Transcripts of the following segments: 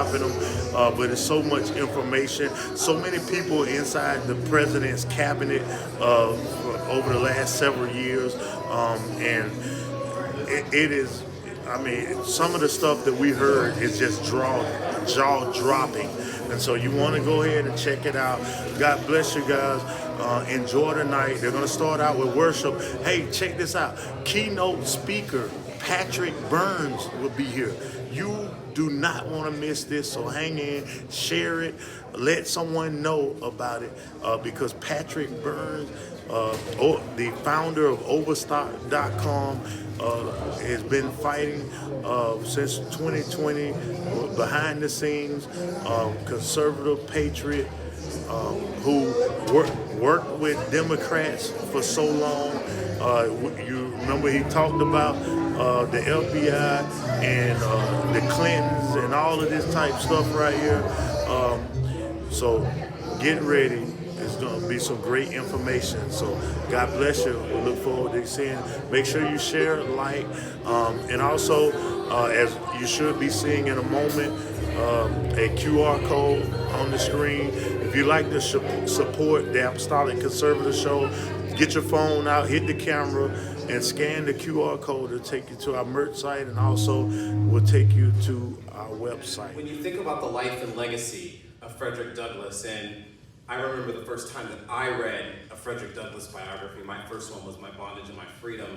them, but it's so much information, so many people inside the president's cabinet over the last several years, and it is. I mean, some of the stuff that we heard is just jaw dropping, and so you want to go ahead and check it out. God bless you guys. Enjoy the night. They're going to start out with worship. Hey, check this out. Keynote speaker Patrick Byrnes will be here. You do not want to miss this, so hang in, share it, let someone know about it, because Patrick Byrnes, the founder of Overstock.com, has been fighting since 2020 behind the scenes, conservative patriot who worked with Democrats for so long. You remember he talked about the FBI and the Clintons and all of this type stuff right here. So get ready. It's going to be some great information. So God bless you. We look forward to seeing. Make sure you share, like, and also, as you should be seeing in a moment, a QR code on the screen. If you like to support the Apostolic Conservative Show, get your phone out, hit the camera, and scan the QR code to take you to our merch site, and also will take you to our website. When you think about the life and legacy of Frederick Douglass, and I remember the first time that I read a Frederick Douglass biography, my first one was My Bondage and My Freedom,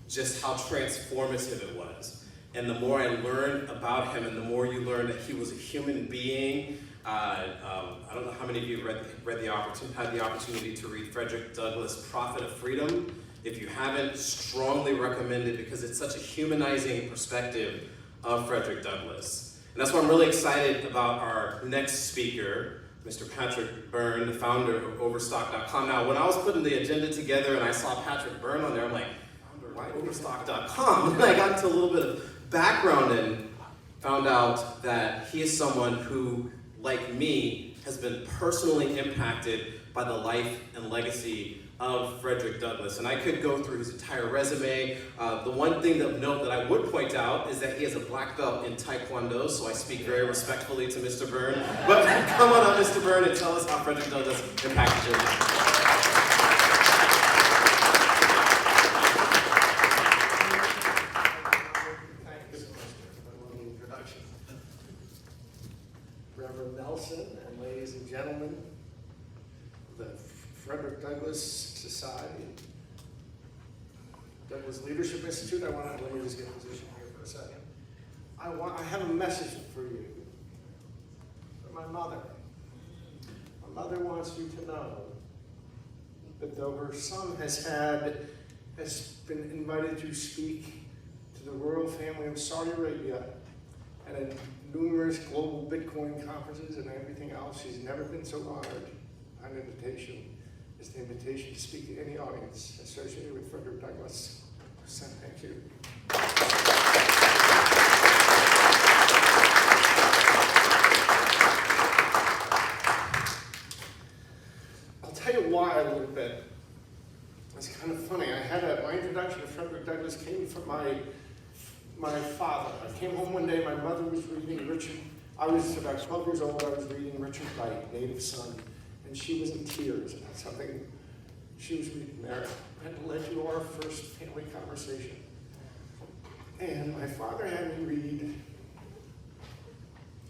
just how transformative it was. And the more I learned about him, and the more you learn that he was a human being, I don't know how many of you had the opportunity to read Frederick Douglass' Prophet of Freedom. If you haven't, strongly recommend it because it's such a humanizing perspective of Frederick Douglass. And that's why I'm really excited about our next speaker, Mr. Patrick Byrne, the founder of Overstock.com. Now, when I was putting the agenda together and I saw Patrick Byrne on there, I'm like, why Overstock.com? And I got into a little bit of background and found out that he is someone who, like me, has been personally impacted by the life and legacy of Frederick Douglass. And I could go through his entire resume. The one thing of note that I would point out is that he has a black belt in Taekwondo, so I speak very respectfully to Mr. Byrne. But come on up, Mr. Byrne, and tell us how Frederick Douglass impacted your life. Reverend Nelson, and ladies and gentlemen, the Frederick Douglass Society, Douglass Leadership Institute. Let me just get a position here for a second. I have a message for you, for my mother. My mother wants you to know that though her son has been invited to speak to the royal family of Saudi Arabia and at numerous global Bitcoin conferences and everything else, she's never been so honored by an invitation as the invitation to speak to any audience associated with Frederick Douglass. So thank you. I'll tell you why a little bit. It's kind of funny. My introduction to Frederick Douglass came from my father. I came home one day, my mother was reading Richard. I was about 12 years old, I was reading Richard Wright, Native Son, and she was in tears about something she was reading there. And led to our first family conversation. And my father had me read,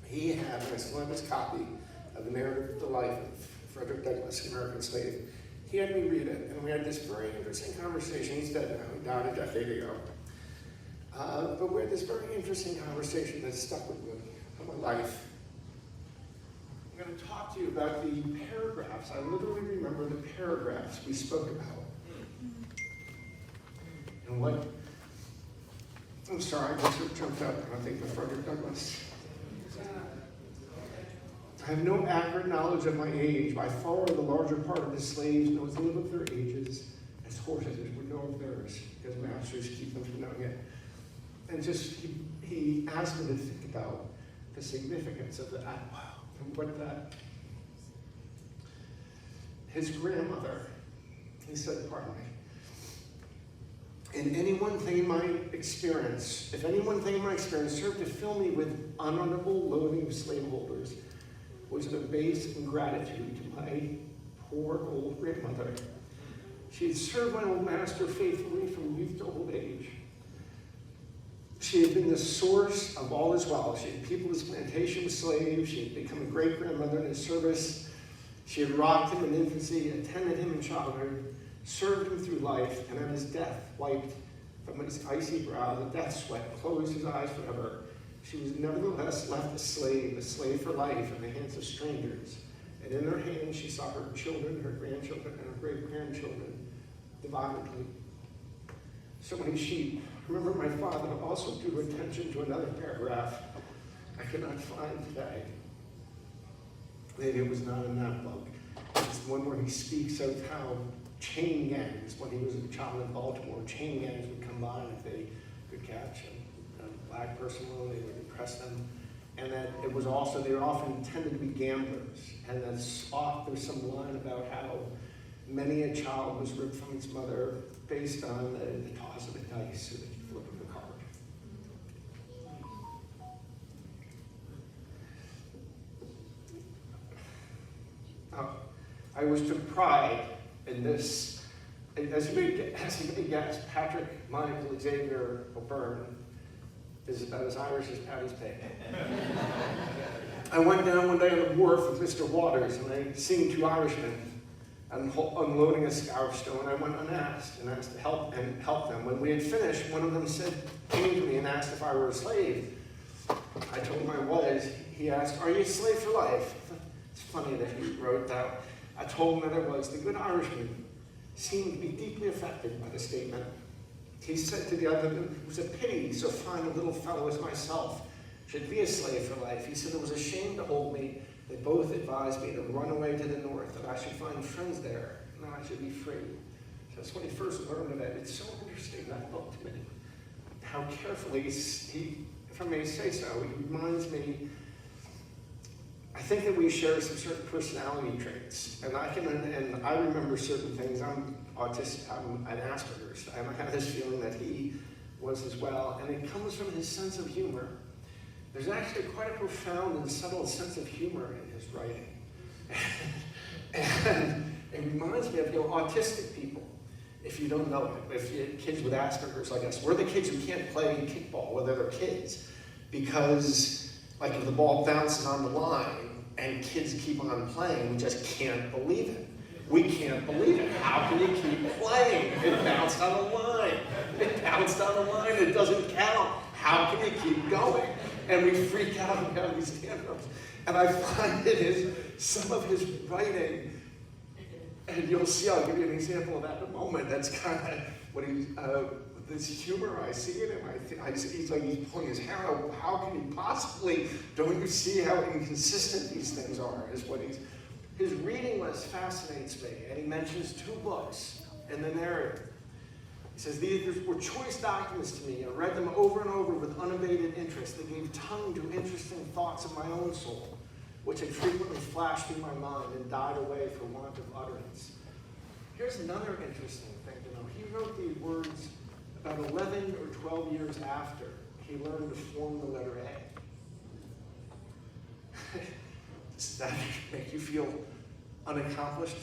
he had, and I still have his copy of the narrative of the life of Frederick Douglass, American slave. He had me read it, and we had this very interesting conversation. He's dead now, he died a decade ago. But we had this very interesting conversation that stuck with me for my life. I'm going to talk to you about the paragraphs. I literally remember the paragraphs we spoke about. And what, I'm sorry, I just jumped up and I think of Frederick Douglass. I have no accurate knowledge of my age. By far the larger part of the slaves know as little of their ages as horses would know of theirs, because masters keep them from knowing it. And just, he asked me to think about the significance of that. Wow. And what that, his grandmother, he said, pardon me, in any one thing in my experience, if any one thing in my experience served to fill me with unutterable loathing of slaveholders, was an abased ingratitude to my poor old grandmother. She had served my old master faithfully from youth to old age. She had been the source of all his wealth. She had peopled his plantation with slaves. She had become a great-grandmother in his service. She had rocked him in infancy, attended him in childhood, served him through life, and at his death wiped from his icy brow the death sweat and closed his eyes forever. She was nevertheless left a slave for life in the hands of strangers. And in her hands she saw her children, her grandchildren, and her great-grandchildren divinely. So many sheep. Remember, my father also drew attention to another paragraph I could not find today. Maybe it was not in that book. It's the one where he speaks of how chain gangs, when he was a child in Baltimore, chain gangs would come by, and if they could catch a black person alone, they would oppress them. And that it was also, they were often intended to be gamblers. And there's some line about how many a child was ripped from its mother based on the toss of a dice or the flip of a card. I always took pride in this. As you may guess, Patrick Michael Xavier O'Byrne is about as Irish as Paddy's Pig. I went down one day on the wharf with Mr. Waters, and I seen two Irishmen unloading a scour stone. I went unasked and asked to help them. When we had finished, one of them came to me and asked if I were a slave. I told him I was. He asked, "Are you a slave for life?" It's funny that he wrote that. I told him that I was. The good Irishman seemed to be deeply affected by the statement. He said to the other, "It was a pity so fine a little fellow as myself should be a slave for life." He said it was a shame to hold me. They both advised me to run away to the north, that I should find friends there, and that I should be free. So that's when he first learned of it. It's so interesting, that book to me. How carefully he, if I may say so, he reminds me, I think that we share some certain personality traits. And I remember certain things. I'm autistic, I'm an Asperger's. I have this feeling that he was as well. And it comes from his sense of humor. There's actually quite a profound and subtle sense of humor in his writing. And it reminds me of autistic people, if you don't know it. If you kids with Asperger's like us, we're the kids who can't play kickball, whether they're kids, because like if the ball bounces on the line and kids keep on playing, we just can't believe it. We can't believe it. How can you keep playing? It bounced on the line. It bounced on the line. It doesn't count. How can you keep going? And we freak out and have these tantrums. And I find some of his writing, and you'll see, I'll give you an example of that in a moment. That's kind of what this humor I see in him. He's pulling his hair out. How can he possibly, don't you see how inconsistent these things are? His reading list fascinates me. And he mentions two books in the narrative. He says, "These were choice documents to me. I read them over and over with unabated interest. They gave tongue to interesting thoughts of my own soul, which had frequently flashed through my mind and died away for want of utterance." Here's another interesting thing to know. He wrote these words about 11 or 12 years after he learned to form the letter A. Does that make you feel unaccomplished?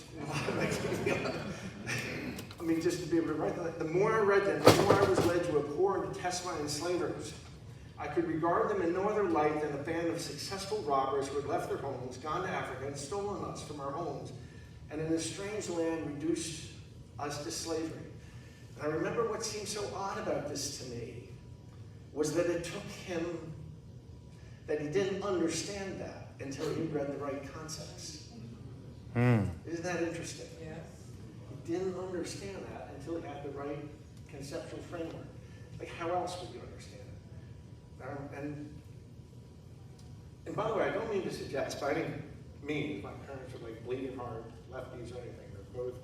I mean, just to be able to write that. The more I read them, the more I was led to abhor and detest my enslavers. I could regard them in no other light than a band of successful robbers who had left their homes, gone to Africa, and stolen us from our homes, and in a strange land reduced us to slavery. And I remember what seemed so odd about this to me was that it took him, that he didn't understand that until he read the right concepts. Isn't that interesting? Yes. He didn't understand that until he had the right conceptual framework. Like, how else would you understand it? And by the way, I don't mean to suggest, by any means, my parents are like bleeding heart lefties or anything. They're both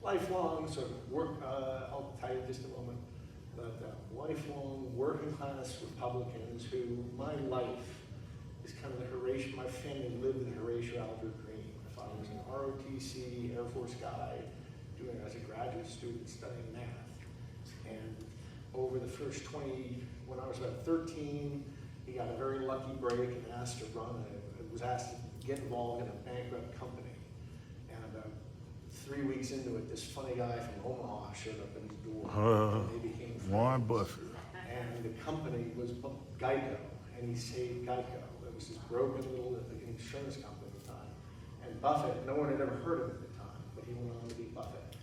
lifelong, sort of work, I'll tell you in just a moment, but lifelong working class Republicans who, my life is kind of the Horatio, my family lived in Horatio Albert Green. My father was an ROTC Air Force guy, doing as a graduate student studying math. And over the first 20, when I was about 13, he got a very lucky break and asked to was asked to get involved in a bankrupt company. And about 3 weeks into it, this funny guy from Omaha showed up at his door, and they became friends. Warren Buffett. And the company was Geico, and he saved Geico. It was this broken little insurance company at the time. And Buffett, no one had ever heard of him at the time, but he went on to be Buffett.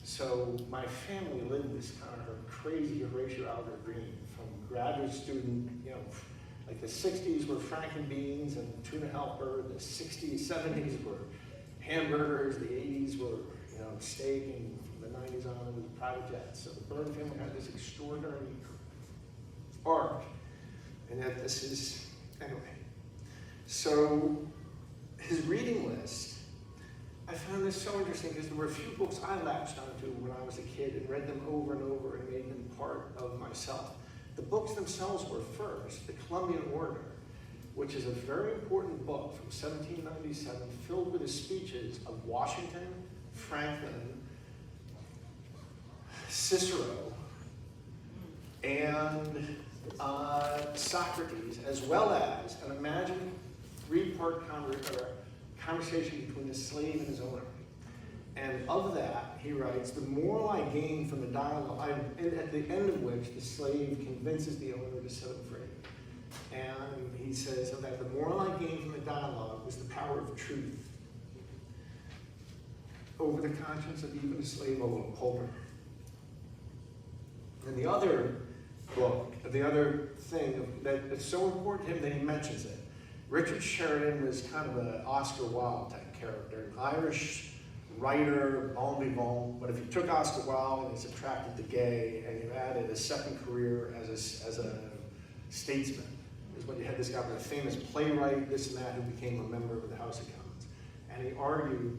So my family lived this kind of crazy Horatio Alger dream from graduate student, like the 60s were Frank and Beans and tuna helper, the 60s, 70s were hamburgers, the 80s were, steak, and from the 90s on it was private jets. So the Byrne family had this extraordinary arc, and yet this is, anyway. So his reading list, I found this so interesting because there were a few books I latched onto when I was a kid and read them over and over and made them part of myself. The books themselves were first, The Columbian Orator, which is a very important book from 1797 filled with the speeches of Washington, Franklin, Cicero, and Socrates, as well as an imagined three-part conversation between the slave and his owner. And of that, he writes, the moral I gained from the dialogue, at the end of which the slave convinces the owner to set him free. And he says that the moral I gained from the dialogue was the power of truth over the conscience of even a slave holder. And the other book, the other thing that's so important to him that he mentions it, Richard Sheridan was kind of an Oscar Wilde type character, an Irish writer, bon vivant, but if you took Oscar Wilde and you subtracted the gay and you added a second career as a statesman, is when you had this guy with a famous playwright, this and that, who became a member of the House of Commons. And he argued,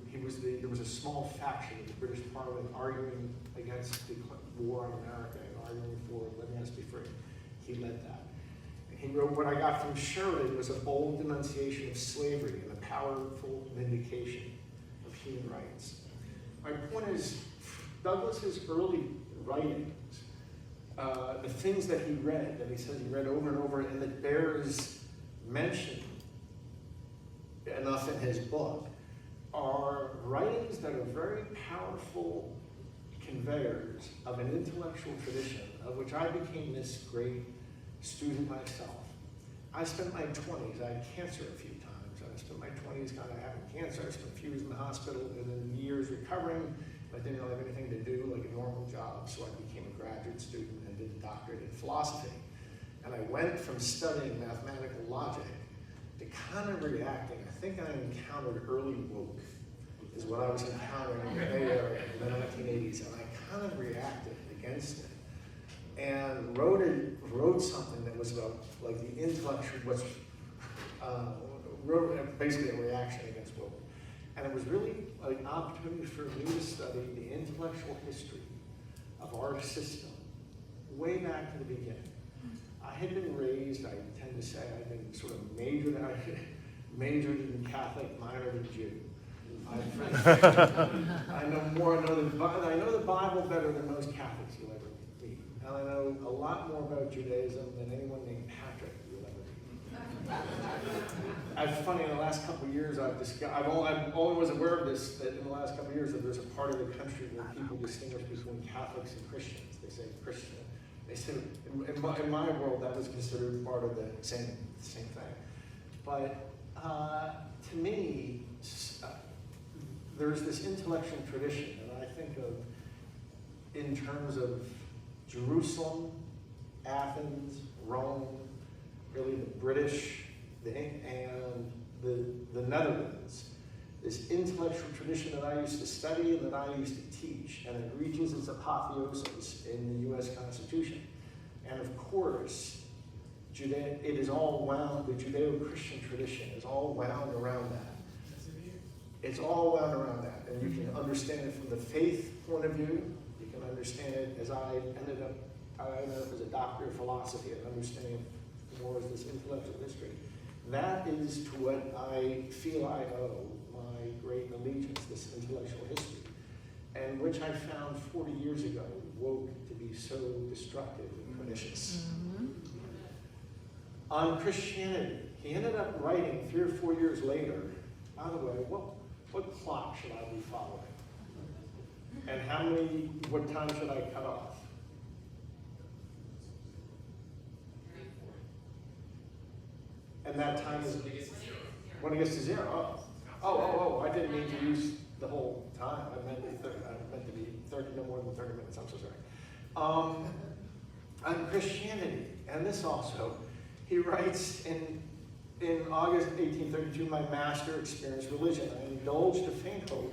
there was a small faction in the British Parliament arguing against the war on America and arguing for letting us be free. He led that. He wrote, what I got from Sheridan was a bold denunciation of slavery and a powerful vindication of human rights. My point is, Douglas's early writings, the things that he read, that he says he read over and over, and that bears mention enough in his book, are writings that are very powerful conveyors of an intellectual tradition, of which I became this great student myself. I spent my 20s, I had cancer a few times, and I spent my 20s kind of having cancer. I spent a few years in the hospital and then years recovering. I didn't really have anything to do, like a normal job, so I became a graduate student and did a doctorate in philosophy. And I went from studying mathematical logic to kind of reacting. I think I encountered early woke, is what I was encountering in the Bay Area in the 1980s, and I kind of reacted against it. And wrote something that was about like the intellectual, wrote basically a reaction against woke. And it was really an opportunity for me to study the intellectual history of our system way back to the beginning. I had been raised, I tend to say, I've been sort of majored in Catholic, minored in Jew. I know the Bible better than most Catholics you'll ever meet. And I know a lot more about Judaism than anyone named Patrick you'll ever meet. It's funny, in the last couple of years, I only was aware of this, that in the last couple of years, that there's a part of the country where people distinguish between Catholics and Christians. They say Christian. They say, in my world, that was considered part of the same thing. But to me, there's this intellectual tradition, and I think of in terms of Jerusalem, Athens, Rome, really the British, and the Netherlands, this intellectual tradition that I used to study and that I used to teach, and it reaches its apotheosis in the U.S. Constitution. And of course, the Judeo-Christian tradition is all wound around that. It's all wound around that, and you can understand it from the faith point of view. You can understand it as I ended up as a doctor of philosophy and understanding more as this intellectual history. That is to what I feel I owe my great allegiance, this intellectual history. and which I found 40 years ago woke to be so destructive and pernicious. On Christianity, he ended up writing 3 or 4 years later, by the way, what clock should I be following? And what time should I cut off? And that time is when it gets to 0. Oh, I didn't mean to use the whole time. I meant to be 30, no more than 30 minutes. I'm so sorry. On Christianity, and this also, he writes in August 1832, my master experienced religion. I indulged a faint hope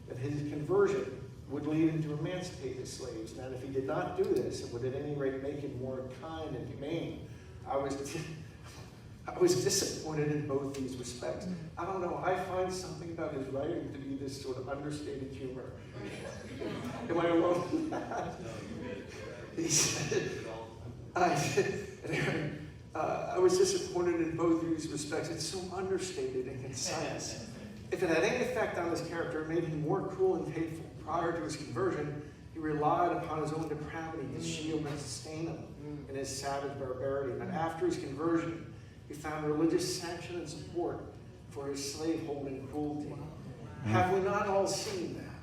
that his conversion would lead him to emancipate his slaves. And if he did not do this, it would at any rate make him more kind and humane. I was disappointed in both these respects. I don't know, I find something about his writing to be this sort of understated humor. Am I alone in that? He said, I was disappointed in both these respects. It's so understated and concise. If it had any effect on his character, it made him more cruel and hateful. Prior to his conversion, he relied upon his own depravity to shield and sustain him in his savage barbarity. But after his conversion, he found religious sanction and support for his slaveholding cruelty. Have we not all seen that?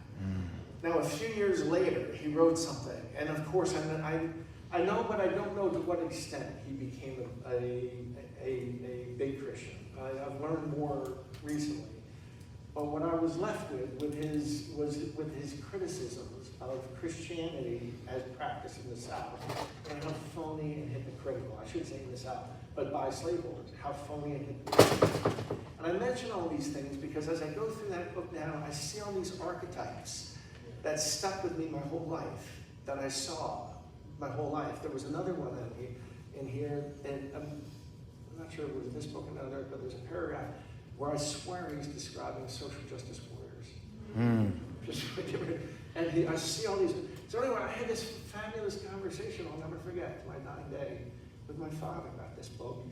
Now, a few years later, he wrote something, and of course, I know, but I don't know to what extent he became a big Christian. I've learned more recently. But what I was left with his criticisms of Christianity as practiced in the South, and how phony and hypocritical, I should say in the South, but by slaveholders, how phony and hypocritical. And I mention all these things because as I go through that book now, I see all these archetypes that stuck with me my whole life, that I saw my whole life. There was another one in here, and I'm not sure if it was in this book or another, but there's a paragraph where I swear he's describing social justice warriors. And I see all these. So anyway, I had this fabulous conversation I'll never forget, my dying day, with my father about this book.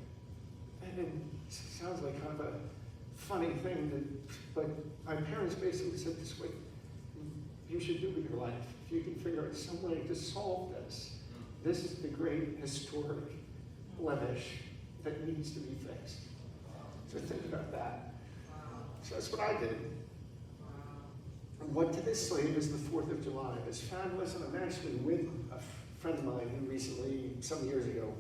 And it sounds like kind of a funny thing, but my parents basically said this way, you should do with your life. If you can figure out some way to solve this, this is the great historic blemish that needs to be fixed. So think about that. So that's what I did. And what to this slave is the 4th of July. It's fabulous, and I'm actually with a friend of mine who recently, some years ago,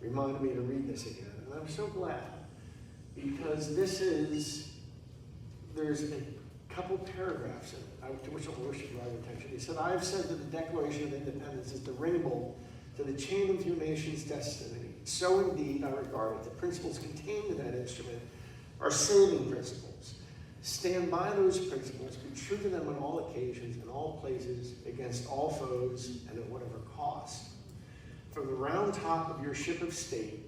reminded me to read this again. And I'm so glad, because there's a couple paragraphs in it, to which I wish to draw your attention. He said, I have said that the Declaration of Independence is the ring bolt to the chain of your nation's destiny. So indeed, I regard it. The principles contained in that instrument are saving principles. Stand by those principles, be true to them on all occasions, in all places, against all foes, and at whatever cost. From the round top of your ship of state,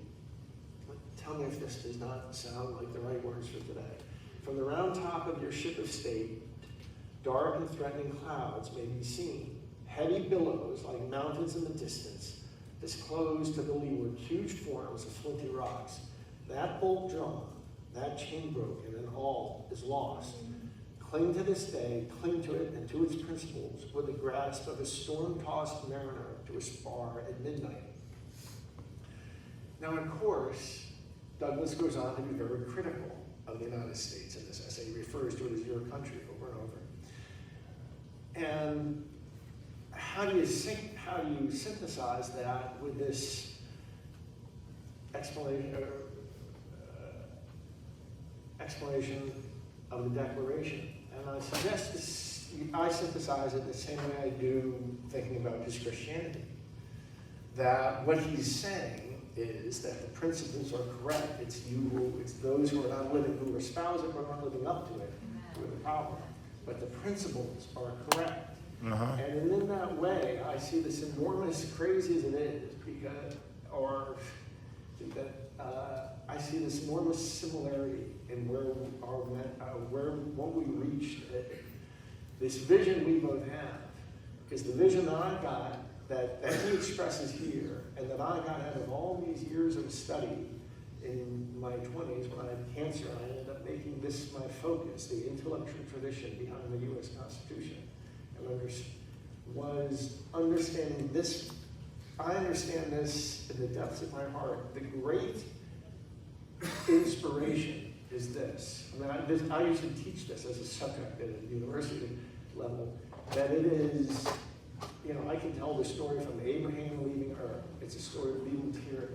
tell me if this does not sound like the right words for today. From the round top of your ship of state, dark and threatening clouds may be seen. Heavy billows, like mountains in the distance, disclose to the leeward huge forms of flinty rocks. That bolt drawn, that chain broken, and all is lost. Cling to this day, cling to it and to its principles with the grasp of a storm-tossed mariner to a spar at midnight. Now, of course, Douglas goes on to be very critical of the United States in this essay. He refers to it as your country over and over. And how do you synthesize that with this explanation of the Declaration? And I suggest I synthesize it the same way I do thinking about his Christianity. That what he's saying is that the principles are correct. It's those who are not living, who espouse it, but not living up to it, who are the problem. But the principles are correct. And in that way, I see this enormous, crazy as it is, I see this enormous similarity in what we reached, this vision we both have, because the vision that I got, that he expresses here, and that I got out of all these years of study in my 20s when I had cancer, I ended up making this my focus, the intellectual tradition behind the U.S. Constitution. was understanding this. I understand this in the depths of my heart. The great inspiration is this. I mean, I used to teach this as a subject at a university level, that it is, I can tell the story from Abraham leaving Earth. It's a story of leaving tyranny.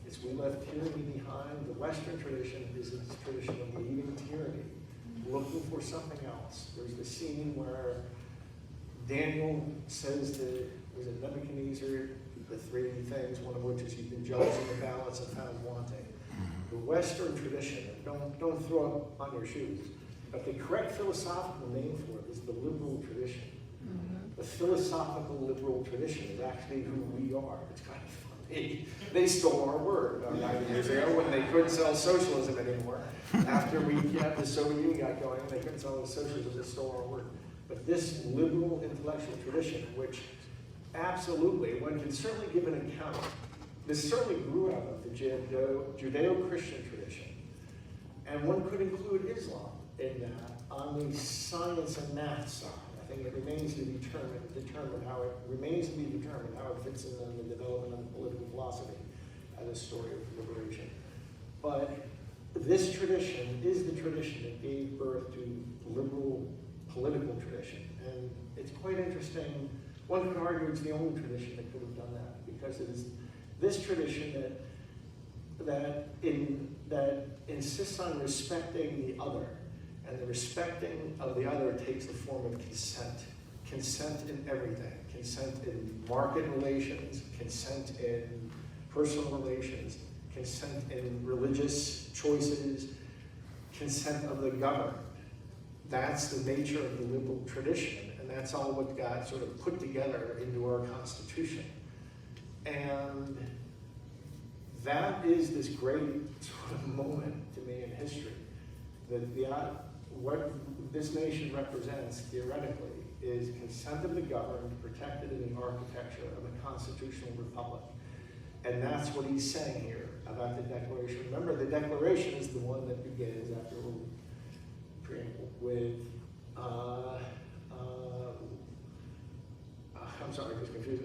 It's we left tyranny behind. The Western tradition is a tradition of leaving tyranny, looking for something else. There's the scene where Daniel says to, was it Nebuchadnezzar, the three things, one of which is you've been judged in the balance and found wanting. The Western tradition, don't throw up on your shoes, but the correct philosophical name for it is the liberal tradition. The philosophical liberal tradition is actually who we are. It's kind of funny. They stole our word about 90 years ago when they couldn't sell socialism anymore. After we had the Soviet Union got going, they couldn't sell socialism, they stole our word. But this liberal intellectual tradition, which absolutely, one can certainly give an account. This certainly grew out of the Judeo-Christian tradition. And one could include Islam in that on the science and math side. I think it remains to be determined how it fits in the development of political philosophy as a story of liberation. But this tradition is the tradition that gave birth to liberal political tradition. And it's quite interesting. One could argue it's the only tradition that could have done that, because it is this tradition that insists on respecting the other, and the respecting of the other takes the form of consent. Consent in everything. Consent in market relations, consent in personal relations, consent in religious choices, consent of the governed. That's the nature of the liberal tradition, and that's all what got sort of put together into our Constitution. And that is this great sort of moment to me in history, that what this nation represents theoretically is consent of the governed, protected in the architecture of a constitutional republic. And that's what he's saying here about the Declaration. Remember, the Declaration is the one that begins after preamble with, I'm sorry, I was confused.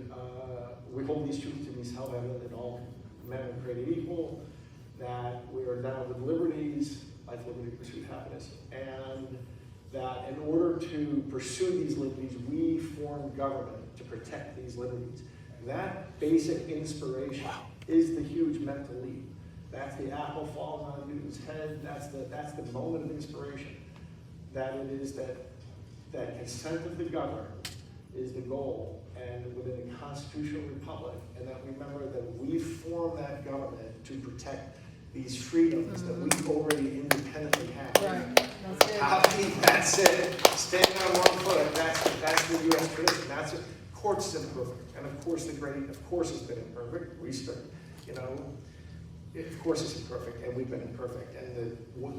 We hold these truths to be self-evident that all men are created equal, that we are endowed with liberties, life, liberty, pursuit, happiness, and that in order to pursue these liberties, we form government to protect these liberties. That basic inspiration is the huge mental leap. That's the apple falling on Newton's head. That's the moment of inspiration. That it is that consent of the governed is the goal, and within a constitutional republic, and that remember that we form that government to protect these freedoms that we already independently have. Right. That's it. Standing on one foot. That's the U.S. tradition. That's it. Of course, it's imperfect, and of course, it's been imperfect. Of course, it's imperfect, and we've been imperfect. And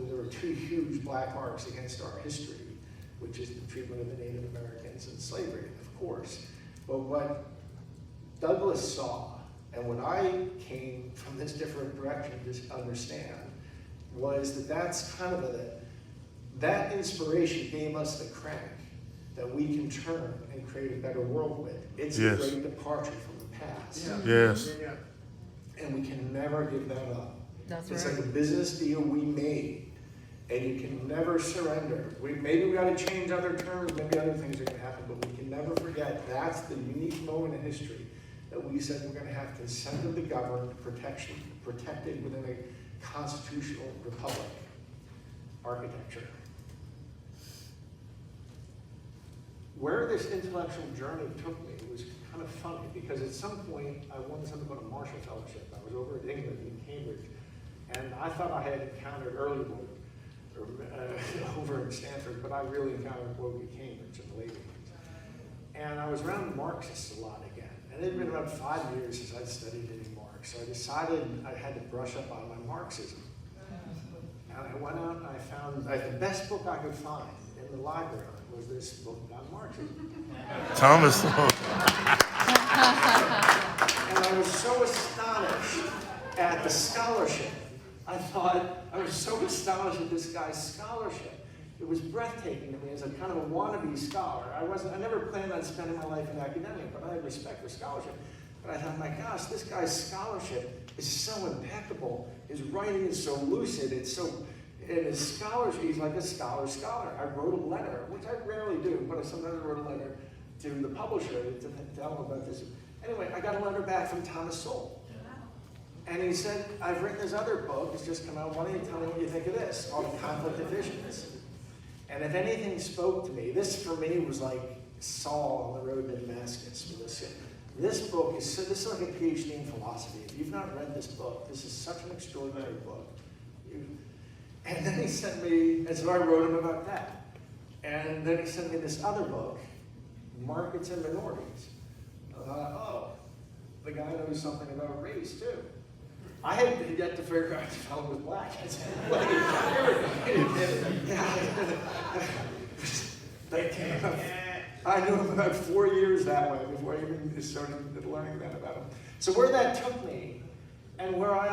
there are two huge black marks against our history, which is the treatment of the Native Americans and slavery, of course. But what Douglas saw, and what I came from this different direction to understand, was that's kind of that inspiration gave us the crank that we can turn and create a better world with. It's a great departure from the past. Yeah. Yes. Yeah. And we can never give that up. It's like a business deal we made, and you can never surrender. Maybe we got to change other terms, maybe other things are going to happen, but we can never forget that's the unique moment in history that we said we're going to have consent of the governed, protected within a constitutional republic architecture. Where this intellectual journey took me was kind of funny, because at some point I wanted something called a Marshall Fellowship. I was over at England in Cambridge, and I thought I had encountered early woke over in Stanford, but I really encountered woke at Cambridge in the late 80s. And I was around Marxists a lot again, and it had been about 5 years since I'd studied any Marx, so I decided I had to brush up on my Marxism. And I went out and I found the best book I could find in the library was this book on Marxism. Thomas. And I was so astonished at the scholarship. I was so astonished at this guy's scholarship. it was breathtaking to me as a kind of a wannabe scholar. I never planned on spending my life in academia, but I had respect for scholarship. But I thought, my gosh, this guy's scholarship is so impeccable. His writing is so lucid. And his scholarship, he's like a scholar. I wrote a letter, which I rarely do, but I sometimes wrote a letter to the publisher to tell him about this. Anyway, I got a letter back from Thomas Sowell. And he said, I've written this other book, it's just come out, why don't you tell me what you think of this, called Conflict of Visions. And if anything spoke to me, this for me was like Saul on the road to Damascus. This book this is like a PhD in philosophy. If you've not read this book, this is such an extraordinary book. And then he sent me, and so I wrote him about that. And then he sent me this other book, Markets and Minorities. Oh, the guy knows something about race too. I had yet to figure out if the fellow was black. I knew him about 4 years that way before I even started learning that about him. So where that took me, and why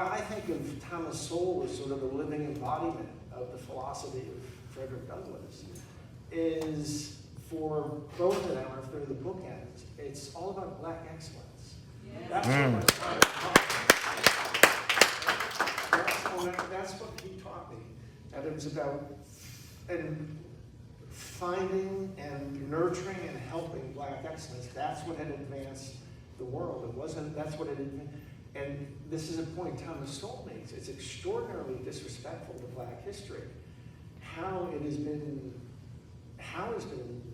I think of Thomas Sowell as sort of a living embodiment of the philosophy of Frederick Douglass, is for both of them, or if they're the bookends, it's all about black excellence. That's what he taught me. And it was about finding and nurturing and helping black excellence. That's what had advanced the world. That's what it had. And this is a point Thomas Sowell makes. It's extraordinarily disrespectful to black history. How it's been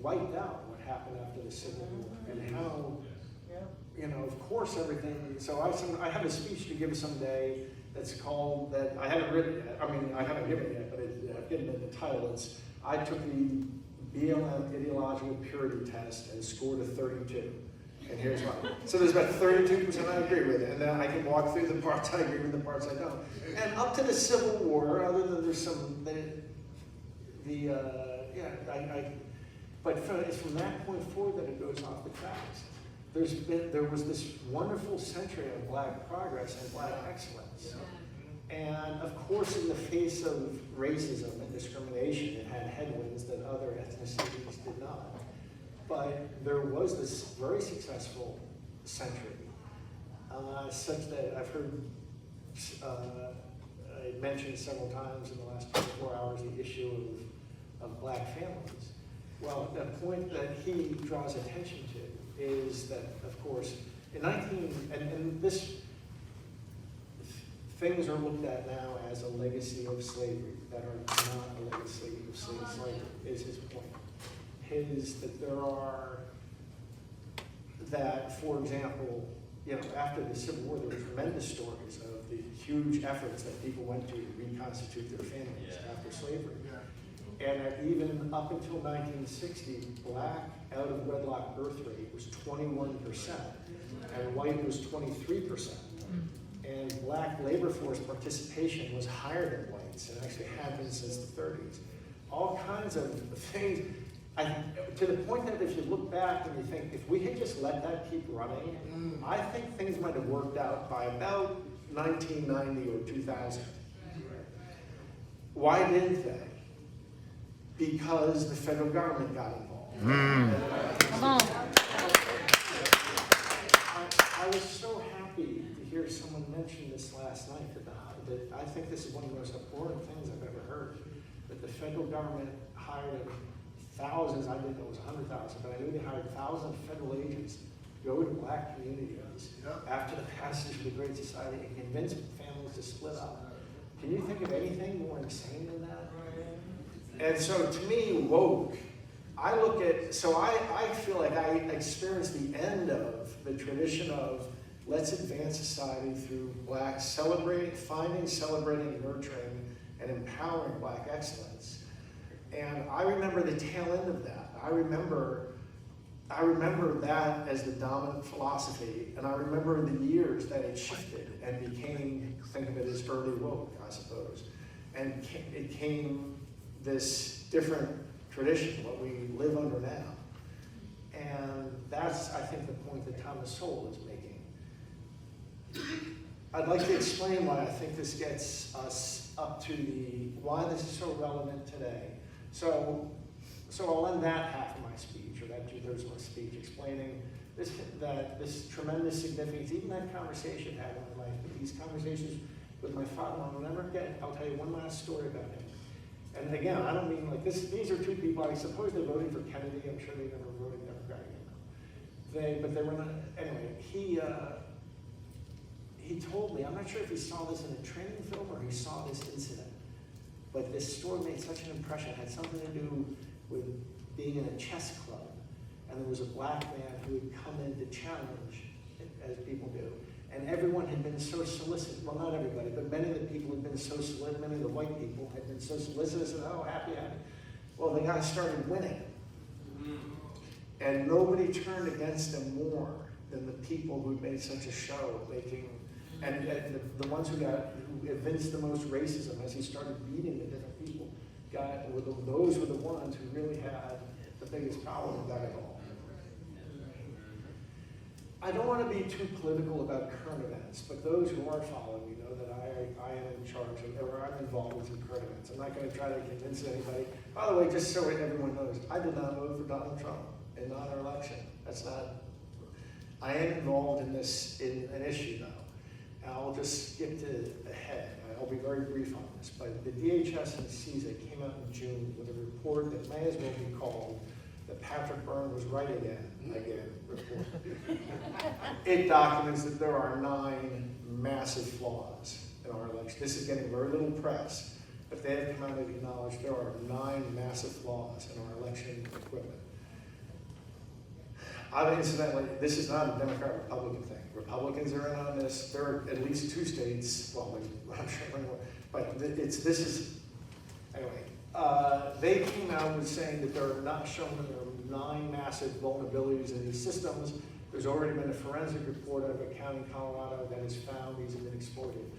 wiped out, what happened after the Civil War, and how, of course everything. So I have a speech to give someday that's called, that I haven't written yet. I mean, I haven't given it yet, but I've given it the title. It's, I took the BLM ideological purity test and scored a 32. And here's why. So there's about 32% I agree with it, and then I can walk through the parts I agree with, the parts I don't. And up to the Civil War, other than there's some, but it's from that point forward that it goes off the tracks. There was this wonderful century of black progress and black excellence. And of course, in the face of racism and discrimination, it had headwinds that other ethnicities did not. But there was this very successful century, such that I've heard I mentioned several times in the last 24 hours the issue of black families. Well, the point that he draws attention to is that, of course, in things are looked at now as a legacy of slavery that are not a legacy of slavery, is his point. For example, after the Civil War, there were tremendous stories of the huge efforts that people went to reconstitute their families after slavery. And even up until 1960, black out-of-wedlock birth rate was 21%, and white was 23%. And black labor force participation was higher than whites, and actually had been since the 30s. All kinds of things, to the point that if you look back and you think, if we had just let that keep running, I think things might have worked out by about 1990 or 2000. Why didn't they? Because the federal government got involved. Come on. I was so happy to hear someone mention this last night, that I think this is one of the most abhorrent things I've ever heard, that the federal government hired thousands, I didn't know it was 100,000, but I knew they hired thousands of federal agents to go to black communities after the passage of the Great Society and convince families to split up. Can you think of anything more insane than that? And so to me, woke, I feel like I experienced the end of the tradition of let's advance society through blacks celebrating, nurturing, and empowering black excellence. And I remember the tail end of that. I remember that as the dominant philosophy, and I remember the years that it shifted and became, think of it as early woke, I suppose. And it came this different tradition, what we live under now. And that's, I think, the point that Thomas Sowell is making. I'd like to explain why I think this gets us up to why this is so relevant today. So I'll end that half of my speech, or that 2/3 of my speech, explaining this tremendous significance, even that conversation I had in my life, but these conversations with my father, I'll never forget. I'll tell you one last story about him. And again, I don't mean like this, these are two people, I suppose they voted for Kennedy, I'm sure they never voted Democratic. But they were not, anyway, he told me, I'm not sure if he saw this in a training film or he saw this incident, but this story made such an impression. It had something to do with being in a chess club, and there was a black man who had come in to challenge, as people do, and everyone had been so solicitous, well, not everybody, but many of the people had been so solicitous, many of the white people had been so solicitous, and oh, happy. Well, the guy started winning, and nobody turned against him more than the people who made such a show, and the ones who evinced the most racism as he started beating the different people, those were the ones who really had the biggest problem with that at all. I don't want to be too political about current events, but those who are following me know that I am in charge of, or I'm involved with some current events. I'm not going to try to convince anybody. By the way, just so everyone knows, I did not vote for Donald Trump in our election. That's not. I am involved in an issue though. And I'll just skip ahead. I'll be very brief on this. But the DHS and CISA came out in June with a report that may as well be called the Patrick Byrnes was right again report. It documents that there are 9 massive flaws in our election. This is getting very little press, but they have come out and acknowledged there are 9 massive flaws in our election equipment. Incidentally, this is not a Democrat-Republican thing. Republicans are in on this. There are at least 2 states, well, I'm sure more, but anyway. They came out with saying that there are not shown that there are 9 massive vulnerabilities in these systems. There's already been a forensic report out of a county in Colorado that has found these have been exploited.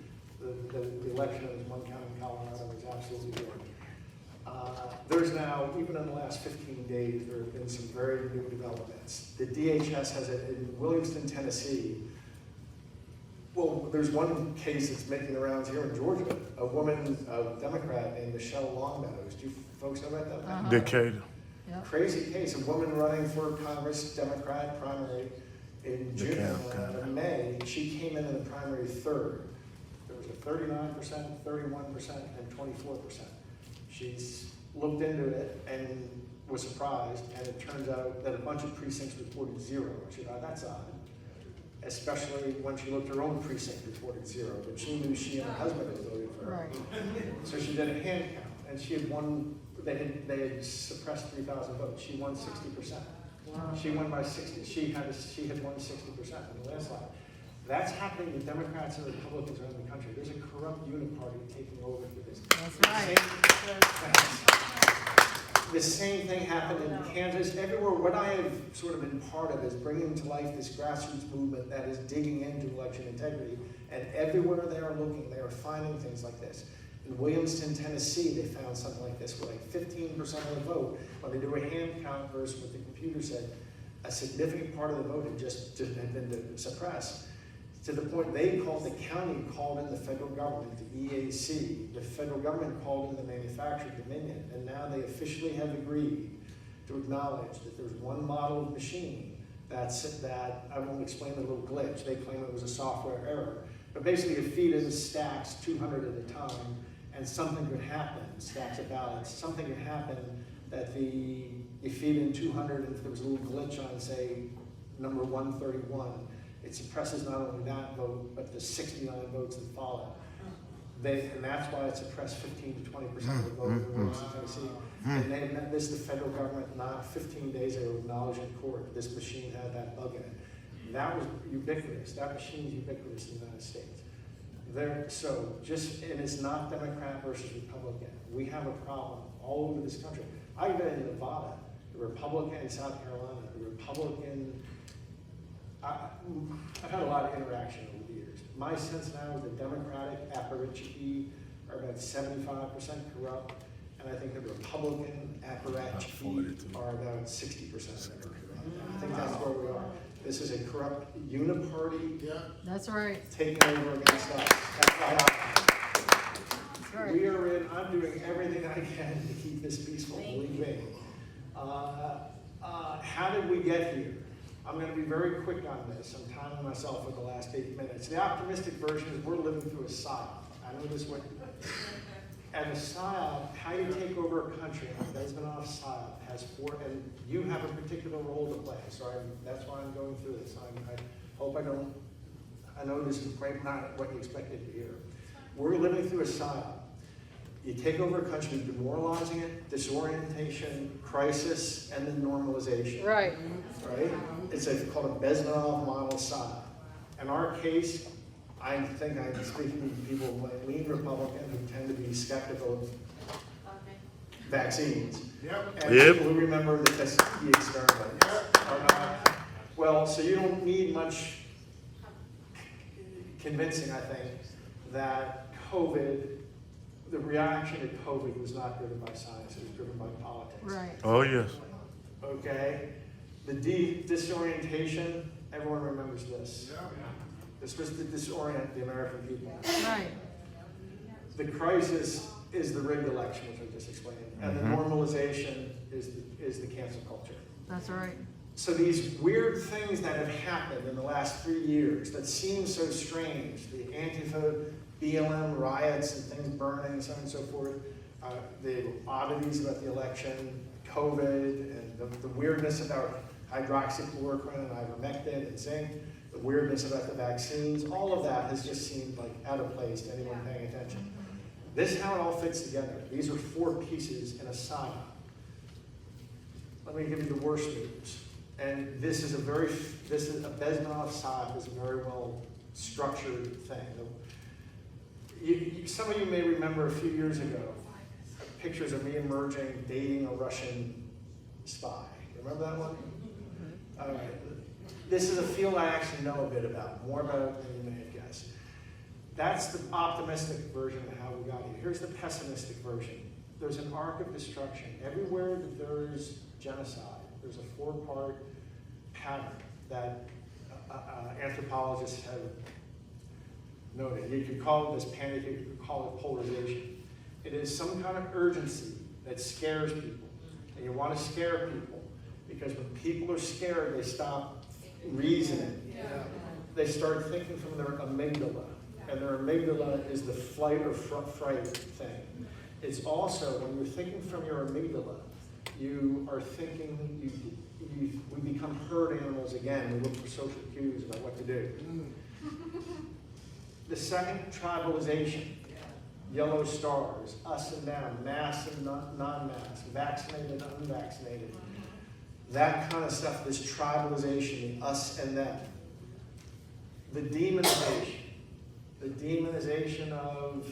The election of this one county in Colorado is absolutely ruined. There's now, even in the last 15 days, there have been some very new developments. The DHS has it in Williamston, Tennessee. Well, there's one case that's making the rounds here in Georgia. A woman, a Democrat named Michelle Longmeadows. Do you folks know about that? Decatur. Yep. Crazy case. A woman running for Congress, Democrat primary in May. She came in the primary 3rd. There was a 39%, 31%, and 24%. She's looked into it and was surprised, and it turns out that a bunch of precincts reported 0. She thought, that's odd. Especially when she looked, her own precinct reported 0, but she knew she and her husband had voted for her. Right. So she did a hand count, and she had won, they had suppressed 3,000 votes. She won 60%. Wow. She won by 60. She had won 60% in the landslide. That's happening to Democrats and Republicans around the country. There's a corrupt uniparty taking over for this. That's right. The same thing happened in Kansas. Everywhere, what I have sort of been part of is bringing to life this grassroots movement that is digging into election integrity. And everywhere they are looking, they are finding things like this. In Williamston, Tennessee, they found something like this, where like 15% of the vote, when they do a hand count versus what the computer said, a significant part of the vote had just had been suppressed. To the point the county called in the federal government, the EAC, the federal government called in the manufacturer, Dominion, and now they officially have agreed to acknowledge that there's one model of machine that I won't explain the little glitch. They claim it was a software error, but basically it feeds in stacks 200 at a time, and something could happen, stacks of ballots, something could happen that you feed in 200, and if there was a little glitch on, say, number 131, it suppresses not only that vote, but the 69 votes that follow. And that's why it suppressed 15 to 20% of the vote in Washington, Tennessee. And they met this, the federal government, not 15 days ago, acknowledged in court this machine had that bug in it. That was ubiquitous. That machine is ubiquitous in the United States. And it's not Democrat versus Republican. We have a problem all over this country. I've been in Nevada, the Republican, in South Carolina, the Republican. I've had a lot of interaction over the years. My sense now is the Democratic apparatchiki are about 75% corrupt, and I think the Republican apparatchiki are about 60% corrupt. I think that's where we are. This is a corrupt uniparty That's right. taking over against us. That's why right. We are in, I'm doing everything I can to keep this peaceful, believe me. How did we get here? I'm going to be very quick on this. I'm timing myself for the last 8 minutes. The optimistic version is we're living through a psyop. I know this way. And a psyop, how you take over a country, a Bezmenov psyop has and you have a particular role to play. So that's why I'm going through this. I hope I don't, I know this is not what you expected to hear. We're living through a psyop. You take over a country, demoralizing it, disorientation, crisis, and then normalization. Right. Right? It's called a Bezmenov model psyop. In our case, I think I'm speaking to people like lean Republican who tend to be skeptical of vaccines. And people who remember the Tuskegee experiment are not. Well, so you don't need much convincing, I think, that COVID, the reaction to COVID was not driven by science, it was driven by politics. Right. Oh, yes. Okay? The disorientation, everyone remembers this. This was to disorient the American people. Right. The crisis is the rigged election, which I just explained. And the normalization is the cancel culture. That's right. So these weird things that have happened in the last 3 years that seem so strange, the Antifa, BLM riots and things burning and so on and so forth, the oddities about the election, COVID, and the weirdness about hydroxychloroquine and ivermectin and zinc, the weirdness about the vaccines, all of that has just seemed like out of place to anyone paying attention. This is how it all fits together. These are 4 pieces in a psyop. Let me give you the worst news. And this is a Bezmenov psyop is a very well structured thing. Some of you may remember a few years ago, pictures of me emerging, dating a Russian spy. Remember that one? All right. This is a field I actually know a bit about, more about it than you may have guessed. That's the optimistic version of how we got here. Here's the pessimistic version. There's an arc of destruction. Everywhere that there is genocide, there's a 4-part pattern that anthropologists have noted. You could call it this panic, you could call it polarization. It is some kind of urgency that scares people. And you want to scare people because when people are scared, they stop reasoning. They start thinking from their amygdala. And their amygdala is the flight or fright thing. It's also, when you're thinking from your amygdala, you are thinking, we become herd animals again. We look for social cues about what to do. The second, tribalization. Yellow stars, us and them, mass and non-mass, vaccinated, unvaccinated. That kind of stuff, this tribalization, the us and them. The demonization of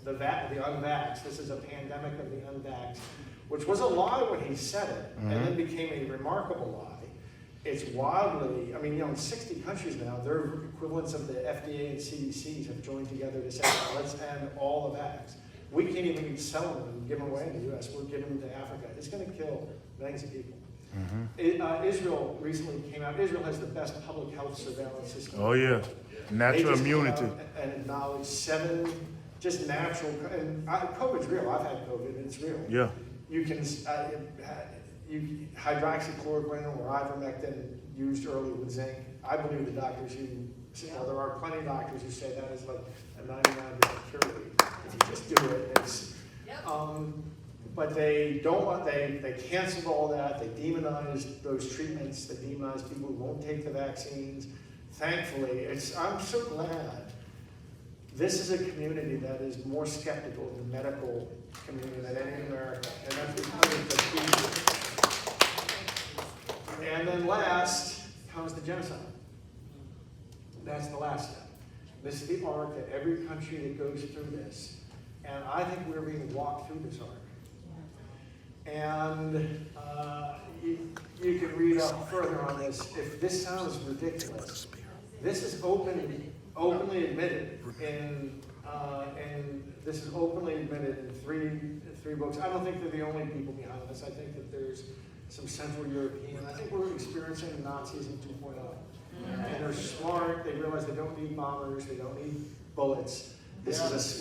the unvaxxed. This is a pandemic of the unvaxxed, which was a lie when he said it, and then became a remarkable lie. It's wildly, in 60 countries now, their equivalents of the FDA and CDCs have joined together to say, let's end all the vax. We can't even sell them and give them away in the US. We're giving them to Africa. It's going to kill millions of people. Israel recently came out. Israel has the best public health surveillance system. Oh, yeah. Natural immunity. And acknowledged 7 just natural, and COVID's real. I've had COVID, and it's real. Yeah. You can, hydroxychloroquine or ivermectin used early with zinc. I believe the doctors who, there are plenty of doctors who say that is like a 99% cure rate. If you just do it, it's, but they don't want, they canceled all that. They demonized those treatments. They demonized people who won't take the vaccines. Thankfully, I'm so glad. This is a community that is more skeptical of the medical community than any in America. And that's because of the people. And then last comes the genocide. That's the last step. This is the arc that every country that goes through this. And I think we're being walked through this arc. And you can read up further on this. If this sounds ridiculous, this is openly admitted in this is openly admitted in three books. I don't think they're the only people behind this. I think that there's some Central European. I think we're experiencing Nazism 2.0. And they're smart. They realize they don't need bombers. They don't need bullets.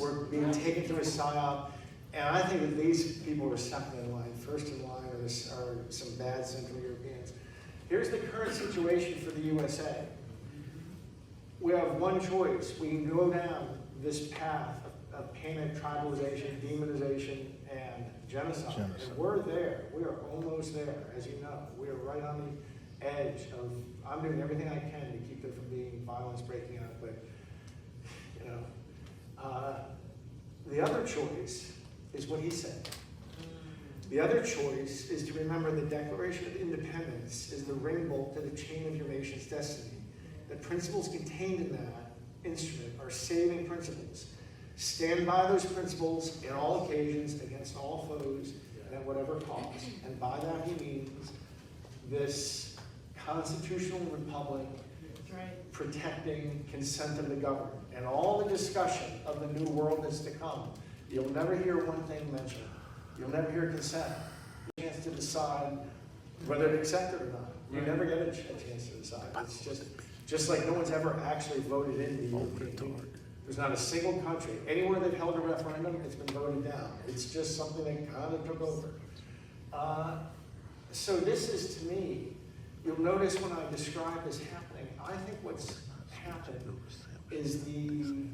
we're being taken to a psyop, and I think that these people are second in line. First in line are some bad Central Europeans. Here's the current situation for the USA. We have one choice. We can go down this path of panic, tribalization, demonization, and genocide. And we're there. We are almost there, as you know. We are right on the edge of, I'm doing everything I can to keep there from being violence breaking out, but, you know, the other choice is what he said. The other choice is to remember the Declaration of Independence is the ring bolt to the chain of your nation's destiny. The principles contained in that instrument are saving principles. Stand by those principles in all occasions, against all foes, and at whatever cost. And by that he means this constitutional republic protecting consent of the governed. And all the discussion of the new world is to come. You'll never hear one thing mentioned. You'll never hear consent. A chance to decide whether to accept it or not. You never get a chance to decide. It's just like no one's ever actually voted into the European Union. There's not a single country, anywhere they've held a referendum, it's been voted down. It's just something that kind of took over. So this is, to me, you'll notice when I describe this happening, I think what's happened is the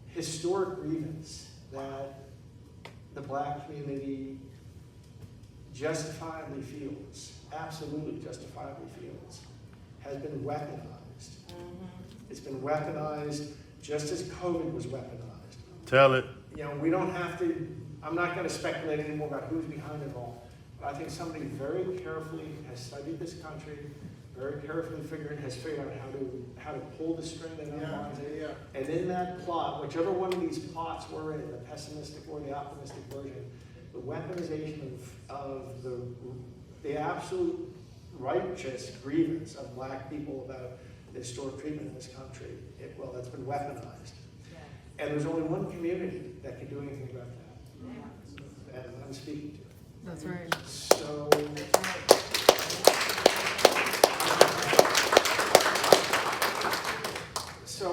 historic grievance that the black community justifiably feels, absolutely justifiably feels, has been weaponized. It's been weaponized just as COVID was weaponized. Tell it. You know, we don't have to, I'm not going to speculate anymore about who's behind it all, but I think somebody very carefully has studied this country, very carefully has figured out how to pull the string that unwinds it. And in that plot, whichever one of these plots we're in, the pessimistic or the optimistic version, the weaponization of the absolute righteous grievance of black people about the historic treatment in this country, that's been weaponized. And there's only one community that can do anything about that. And I'm speaking to it. That's right. So,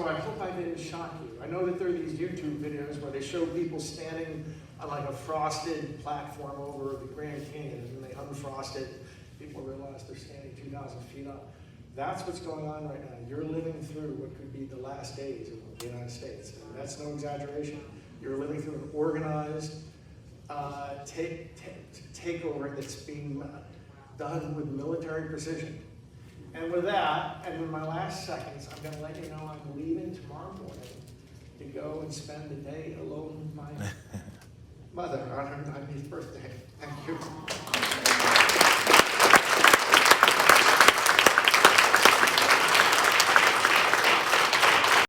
I hope I didn't shock you. I know that there are these YouTube videos where they show people standing on like a frosted platform over the Grand Canyon, and they unfrost it. People realize they're standing 2,000 feet up. That's what's going on right now. You're living through what could be the last days of the United States. And that's no exaggeration. You're living through an organized takeover that's being done with military precision. And with that, and in my last seconds, I'm going to let you know I'm leaving tomorrow morning to go and spend the day alone with my mother on her 90th birthday. Thank you.